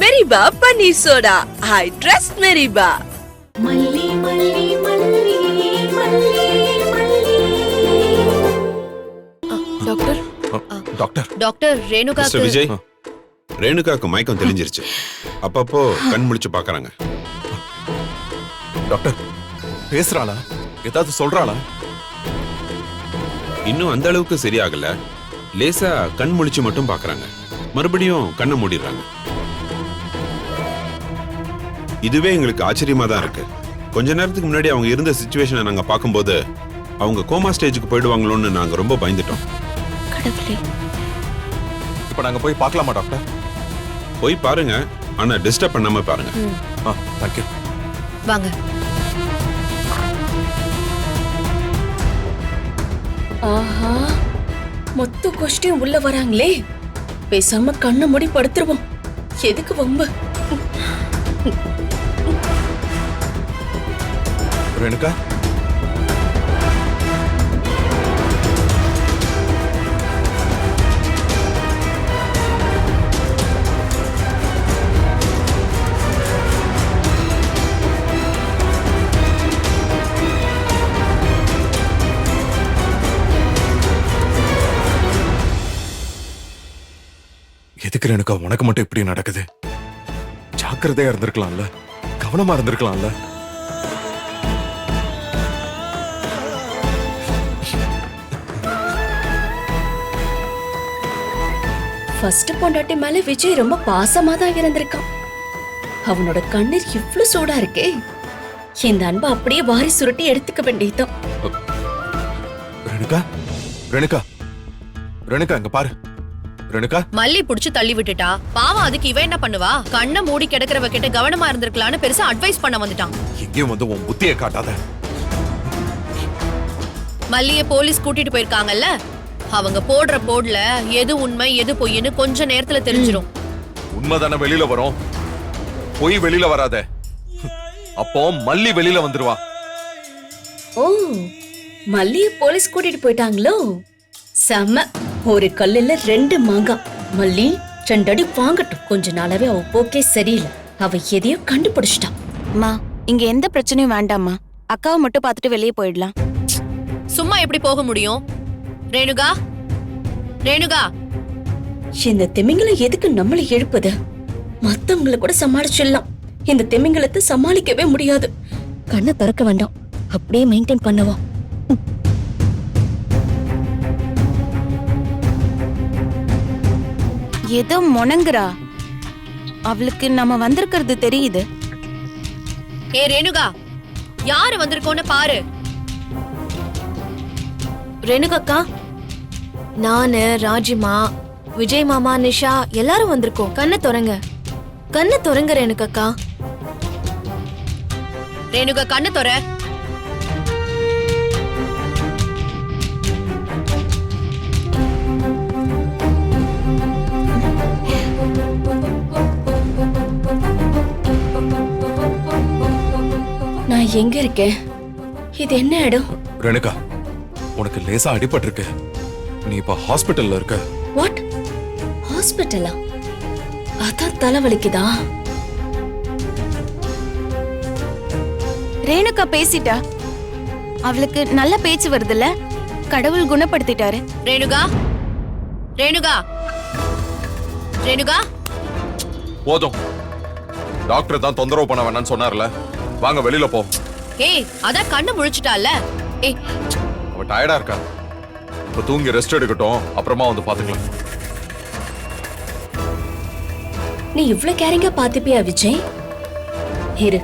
மெரிபா பன்னீர் soda. I trust மெரிபா. Malli Malli Malli Malli Malli. Doctor doctor doctor Renuka mister Vijay, ரேணுகாக்கு மயக்கம் தெளிஞ்சிருச்சு. அப்பப்போ கண் முழிச்சு பாக்குறாங்க. டாக்டர் பேசுறாளா? ஏதாவது சொல்றாளா? இன்னும் அந்த அளவுக்கு சரியாகல. லேசா கண் முழிச்சு மட்டும் பாக்குறாங்க. மறுபடியும் கண்ணை மூடிடுறாங்க. இதுவே எங்களுக்கு ஆச்சரியமா தான் இருக்கு. கொஞ்ச நேரத்துக்கு முன்னாடி அவங்க இருந்த சிச்சுவேஷனை நாங்க பார்க்கும்போது அவங்க கோமா ஸ்டேஜுக்கு போயிடுவாங்களோன்னு நாங்க ரொம்ப பயந்துட்டோம். கடவுளே, இப்ப நாங்க போய் பார்க்கலாமா டாக்டர்? போய் பாருங்க, ஆனா டிஸ்டர்ப் பண்ணாம பாருங்க. தேங்க்யூ. வாங்க. ஆஹா, மொத்த கோஷ்டியும் உள்ள வராங்களே. பேசாம கண்ணை மூடி படுத்துருவோம். எதுக்கு வம்பு? ரேணுகா, எதுக்கு ரேணுகா உனக்கு மட்டும் இப்படி நடக்குது? ஜாக்கிரதையா இருந்திருக்கலாம்ல, கவனமா இருந்திருக்கலாம்ல. ஃபர்ஸ்ட் பொண்டாட்டி மேல விஜய் ரொம்ப பாசமா தான் இருந்திருக்கான். அவனோட கண்ணீர் இவ்ளோ சூடா இருக்கே. இந்த அன்பை அப்படியே வாரி சுருட்டி எடுத்துக்க வேண்டியதுதான். ரேணுகா, ரேணுகா, ரேணுகா இங்க பாரு. ரேணுகா, மல்லி புடிச்சு தள்ளி விட்டுட்டா. பாவம், அதுக்கு இவ என்ன பண்ணுவா? கண்ணை மூடி கிடக்கிறவ கிட்ட கவனமா இருந்திருக்கலான்னு பெருசா அட்வைஸ் பண்ண வந்துட்டான். எங்கேயும் வந்து உன் புத்தியை காட்டாத. மல்லிய போலீஸ் கூட்டிட்டு போயிருக்காங்கல்ல, அவங்க போடுற போட்ல எது உண்மை எது பொய்ன்னு கொஞ்ச நேரத்துல தெரிஞ்சிரும். உண்மைதானே வெளியில வரும், பொய் வெளியில வராத. அப்போ மல்லி வெளியில வந்துருவா. ஓ, மல்லிய போலீஸ் கூட்டிட்டு போயிட்டாங்களோ? செம்ம. ஒரு கல்லுல 2 மாங்கா. மல்லி 2 அடி வாங்கட்டும். கொஞ்ச நாளாவே அவ போக்கே சரியில்லை. அவ எதையோ கண்டுபிடிச்சிட்டா. அம்மா, இங்க எந்த பிரச்சனையும் வேண்டாம்மா. அக்காவை மட்டும் பார்த்துட்டு வெளியே போயிடலாம். சும்மா எப்படி போக முடியும்? ரேணுகா, ரேணுகா, இந்த திமிங்கலம் எதுக்கு நம்மளை எழுப்புது? மத்தவங்களை கூட சமாளிச்சிடலாம். இந்த திமிங்கலத்தை சமாளிக்கவே முடியாது. கண்ணை திறக்க வேண்டாம், அப்படியே மெயின்டைன் பண்ணுவோம். ஏதோ முணங்குறா. அவளுக்கு நம்ம வந்திருக்கிறது தெரியுது. ஏ ரேணுகா, யாரு வந்திருக்கோன்னு பாரு. ரேணுகா, நானு, ராஜிமா, விஜய் மாமா, நிஷா எல்லாரும் வந்திருக்கோம். கண்ணை திறங்க, கண்ணை திறங்க ரேணுகா. ரேணுகா, கண்ணு தொற. நான் எங்க இருக்கேன்? இது என்ன இடம்? ரேணுகா, உனக்கு லேசா அடிபட்டு இருக்கு. நீ இப்ப ஹாஸ்பிட்டல்ல இருக்க. வாட்? ஹாஸ்பிட்டலா? அதான் தலைவலிக்குதா? ரேணுகா பேசிட்டா. அவளுக்கு நல்ல பேச்சு வருதுல்ல. கடவுள் குணப்படுத்திட்டாரு. ரேணுகா, ரேணுகா, ரேணுகா. போதும், டாக்டர் தான் தொந்தரவு பண்ண வேணாம்னு சொன்னார்ல. வாங்க வெளியில போ. ஏய், அதான் கண்ணு முழிச்சிட்டால. ஏய், அவ டயர்டா இருக்கா. இப்ப தூங்கி ரெஸ்ட் எடுக்கட்டும், அப்புறமா வந்து பாத்துக்கலாம். நீ இவ்ளோ கேரிங்கா பாத்துப்பியா விஜய்? இரு,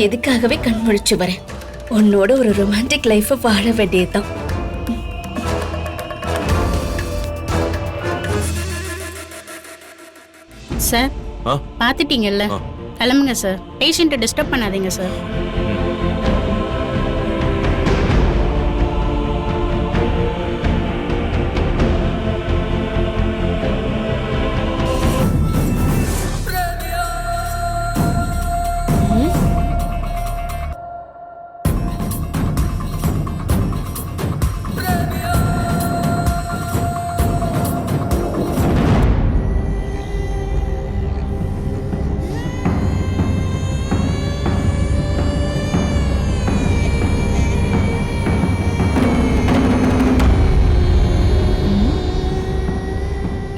எதுக்காகவே கண் முழிச்சு வரேன். உன்னோட ஒரு ரொமான்டிக் லைஃப் வாழ வேண்டியதுதான். சார், பாத்துட்டீங்கல்ல, கிளம்புங்க சார். பேஷண்ட்டை டிஸ்டர்ப் பண்ணாதீங்க சார்.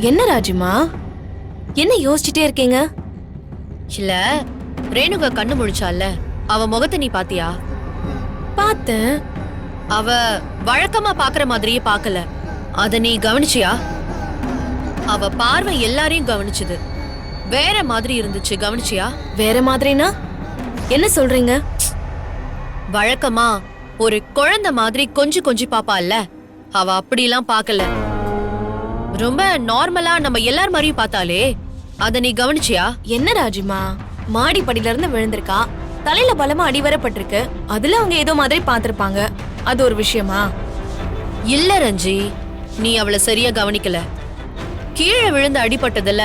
என்ன ராஜிமா என்ன யோசிச்சுட்டே இருக்கீங்க? இல்ல ரேணுகா கண்ணு முழிச்சால, அவ முகத்தை நீ பாத்தியா? பார்த்தேன். அவ வழக்கமா பாக்குற மாதிரியே பார்க்கல. அத நீ கவனிச்சியா? அவ பார்வை எல்லாரையும் கவனிச்சுது. வேற மாதிரி இருந்துச்சு, கவனிச்சியா? வேற மாதிரினா என்ன சொல்றீங்க? வழக்கமா ஒரு குழந்தை மாதிரி கொஞ்சி கொஞ்சி பாப்பால்ல, அவ அப்படிலாம் பார்க்கல. ரொம்ப நார்மலா நம்ம எல்லார் மாதிரியும் பார்த்தாலே, அத நீ கவனிச்சியா? என்ன ராஜிமா, மாடி படியில இருந்து விழுந்திருக்கா, தலையில பலமா அடிவரப்பட்டிருக்கு, அதுல அவங்க ஏதோ மாதிரி பார்த்திருப்பாங்க, அது ஒரு விஷயமா? இல்ல ரஞ்சி, நீ அவளை சரியா கவனிக்கல. கீழே விழுந்து அடிபட்டதுல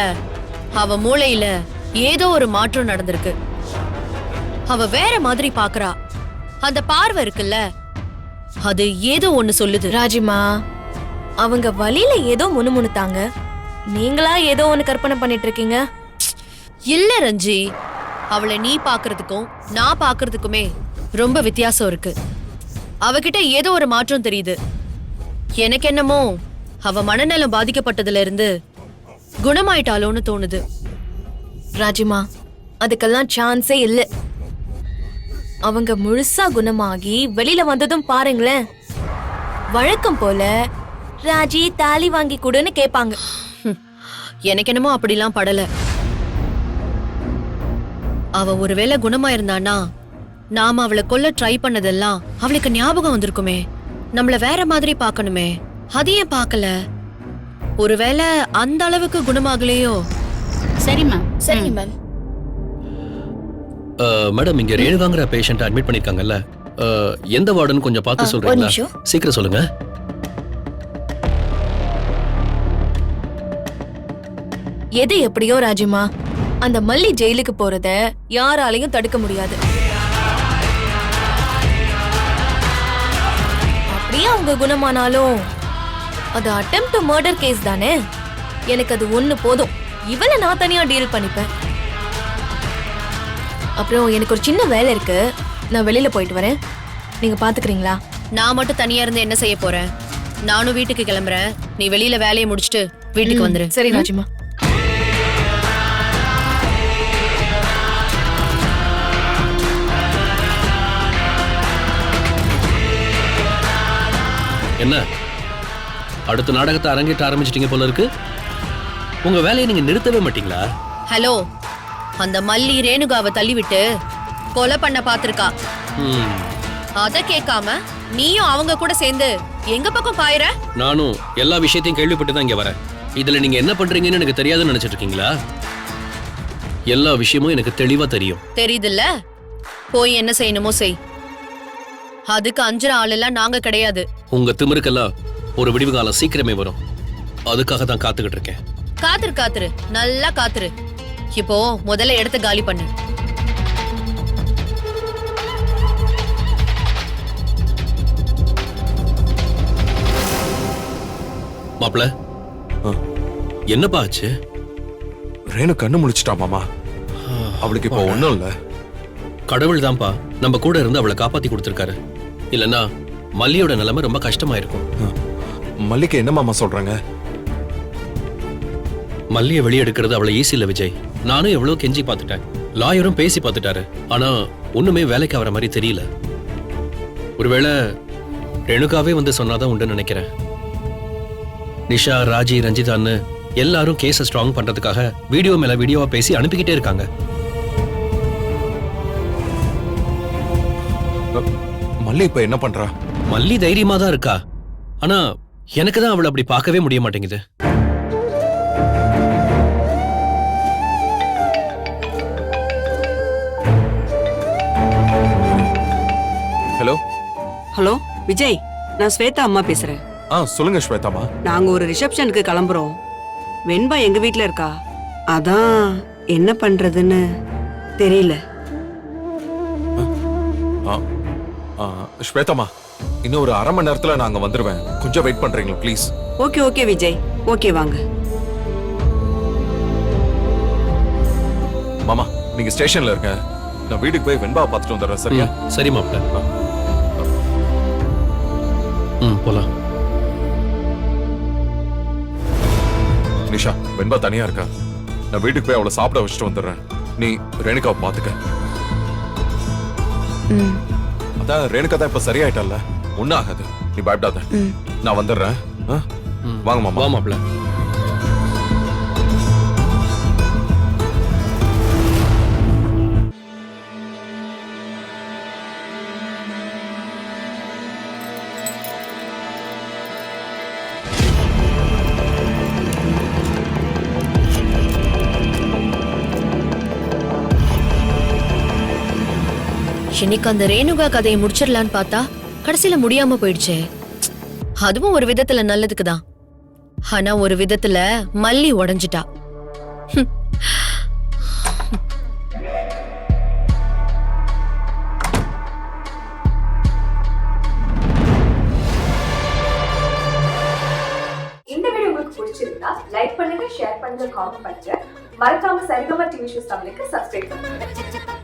அவ மூளையில ஏதோ ஒரு மாற்றம் நடந்திருக்கு. அவ வேற மாதிரி பாக்குறா. அந்த பார்வை இருக்குல்ல, அது ஏதோ ஒண்ணு சொல்லுது. ராஜிமா, அவங்க வழியில ஏதோ முணுமுணுத்தாங்க, நீங்களா ஏதோ ஒண்ணு கற்பனை பண்ணிட்டு இருக்கீங்க. இல்ல ரஞ்சி, அவளை நீ பாக்குறதுக்கும் நான் பாக்குறதுக்குமே ரொம்ப வித்தியாசம் இருக்கு. அவகிட்ட ஏதோ ஒரு மாற்றம் தெரியுது. எனக்கு என்னமோ அவ மனநலம் பாதிக்கப்பட்டதுல இருந்து குணமாயிட்டாலோன்னு தோணுது. ராஜிமா, அதுக்கெல்லாம் சான்ஸே இல்ல. அவங்க முழுசா குணமாகி வெளியில வந்ததும் பாருங்களேன், வழக்கம் போல ராஜி தாலி வாங்கி கொடுன்னு கேட்பாங்க. எனக்கு என்னமோ அப்படிலாம் படல. அவ ஒருவேளை குணமா இருந்தானா, நாம அவளை கொல்ல ட்ரை பண்ணதெல்லாம் அவளுக்கு ஞாபகம் வந்திருக்குமே. நம்மள வேற மாதிரி பார்க்கணுமே, அதையே பார்க்கல. ஒருவேளை அந்த அளவுக்கு குணமாகலையோ? சரிம்மா. சரி மேம். மேடம், இங்க ரேணுகாங்கிற பேஷண்ட் அட்மிட் பண்ணிருக்காங்கல்ல, எந்த வார்டுன்னு கொஞ்சம் பார்த்து சொல்றீங்களா? சீக்கிரம் சொல்லுங்க. எது எப்படியோ ராஜிமா, அந்த மல்லி ஜெயிலுக்கு போறத யாராலையும் தடுக்க முடியாது. அப்படியே அவங்க குணமானாலும் அது அட்டெம்ப்ட் டு மர்டர் கேஸ் தானே. எனக்கு அது ஒண்ணு போதும், இவளை நான் தனியா டீல் பண்ணிப்பேன். அப்புறம் எனக்கு ஒரு சின்ன வேலை இருக்கு, நான் வெளியில போயிட்டு வரேன், நீங்க பாத்துக்கிறீங்களா? நான் மட்டும் தனியா இருந்து என்ன செய்ய போறேன்? நானும் வீட்டுக்கு கிளம்புறேன். நீ வெளியில வேலையை முடிச்சிட்டு வீட்டுக்கு வந்துரு. சரி ராஜிமா. என்ன அடுத்த நாடகத்தை அரங்கேற்ற ஆரம்பிச்சிட்டீங்க போல இருக்கு. உங்க வேலையை நீங்க நிறுத்தவே மாட்டீங்களா? ஹலோ, அந்த மல்லி ரேணுகாவை தள்ளிவிட்டு கொலை பண்ண பாத்திருக்கா. அத கேட்காம நீயும் அவங்க கூட சேர்ந்து எங்க பக்கம் பாயிர? நானும் எல்லா விஷயத்தையும் கேள்விப்பட்டு தான் இங்க வரேன். இதுல நீங்க என்ன பண்றீங்கன்னு எனக்கு தெரியாதுன்னு நினைச்சிட்டு இருக்கீங்களா? எல்லா விஷயமும் எனக்கு தெளிவா தெரியும். தெரியுதுல்ல, போய் என்ன செய்யணுமோ செய். அதுக்கு அஞ்சுற ஆள் எல்லாம் நாங்க கிடையாது. உங்க திமிருக்கெல்லாம் ஒரு விடிவு காலம் சீக்கிரமே வரும். அதுக்காக தான் காத்துக்கிட்டு இருக்கேன். காத்துரு, நல்லா காத்துரு. இப்போ முதல்ல இடத்த காலி பண்ணு. மாப்ள, என்னப்பா ஆச்சு? ரேணு கண்ணு முழிச்சிட்டா மாமா. அவளுக்கு இப்போ ஒண்ணும் இல்ல. கடவுள் தான்ப்பா நம்ம கூட இருந்து அவளை காப்பாத்தி கொடுத்திருக்காரு. இல்லன்னா மல்லியோட நிலைமை ரொம்ப கஷ்டமா இருக்கும். மல்லிக்கு என்ன மாமா சொல்றாங்க? மல்லியை வெளியெடுக்கிறது அவ்வளவு ஈஸி இல்ல விஜய். நானும் எவ்வளவு கெஞ்சி பார்த்துட்டேன், லாயரும் பேசி பார்த்துட்டாரு. ஆனா ஒண்ணுமே வேலைக்கு ஆகிற மாதிரி தெரியல. ஒருவேளை ரேணுகாவே வந்து சொன்னாதான் உண்டு நினைக்கிறேன். நிஷா, ராஜி, ரஞ்சிதான்னு எல்லாரும் கேஸை ஸ்ட்ராங் பண்றதுக்காக வீடியோ மேல வீடியோவா பேசி அனுப்பிக்கிட்டே இருக்காங்க. மல்லி இப்ப என்ன பண்றா? மல்லி தைரியமா தான் இருக்கா. ஆனா எனக்கு தான் அவளை அப்படி பார்க்கவே முடிய மாட்டேங்குது. ஹலோ ஹலோ விஜய், நான் ஸ்வேதா அம்மா பேசுறேன். சொல்லுங்க ஸ்வேதாமா. நாங்க ஒரு ரிசப்ஷனுக்கு கிளம்புறோம். வெண்பா எங்க வீட்ல இருக்கா. அதான் என்ன பண்றதுன்னு தெரியல. ஸ்வேதாமா, இன்னும் ஒரு அரை மணி நேரத்துல நாங்க வந்துருவேன். கொஞ்சம் வெயிட் பண்றீங்களா please? Okay okay Vijay, okay வாங்க. மாமா, நீங்க ஸ்டேஷன்ல இருக்க, நான் வீட்டுக்கு போய் வெண்பாவை பார்த்துட்டு வந்துடுறேன். சரியா? சரி மாப்ள. போலாம். நிஷா வெண்பா தனியா இருக்கா, நான் வீட்டுக்கு போய் அவளை சாப்பிட வச்சுட்டு வந்துடுறேன். நீ ரேணுகாவை பாத்துக்க. அதான் ரேணுகா தான் இப்ப சரியாயிட்டல்ல, ஒன்னும் ஆகாது, நீ பயப்படாத. நான் வந்துடுறேன். வாங்க மாமா. வா மாப்ள. இன்னைக்கு அந்த ரேணுகா கதையை முடிச்சிடலான்னு பார்த்தா கடைசியில முடியாம போயிடுச்சே. அதுவும் ஒரு விதத்துல நல்லதுக்குதான். ஆனா ஒரு விதத்துல மல்லி உடைஞ்சிட்டா. இந்த வீடியோ உங்களுக்கு பிடிச்சிருந்தா லைக் பண்ணுங்க, ஷேர் பண்ணுங்க, காமெண்ட் பண்ணுங்க. மறக்காம சரிகமா டிவி ஷோஸ் தமிழுக்கு சப்ஸ்கிரைப் பண்ணுங்க.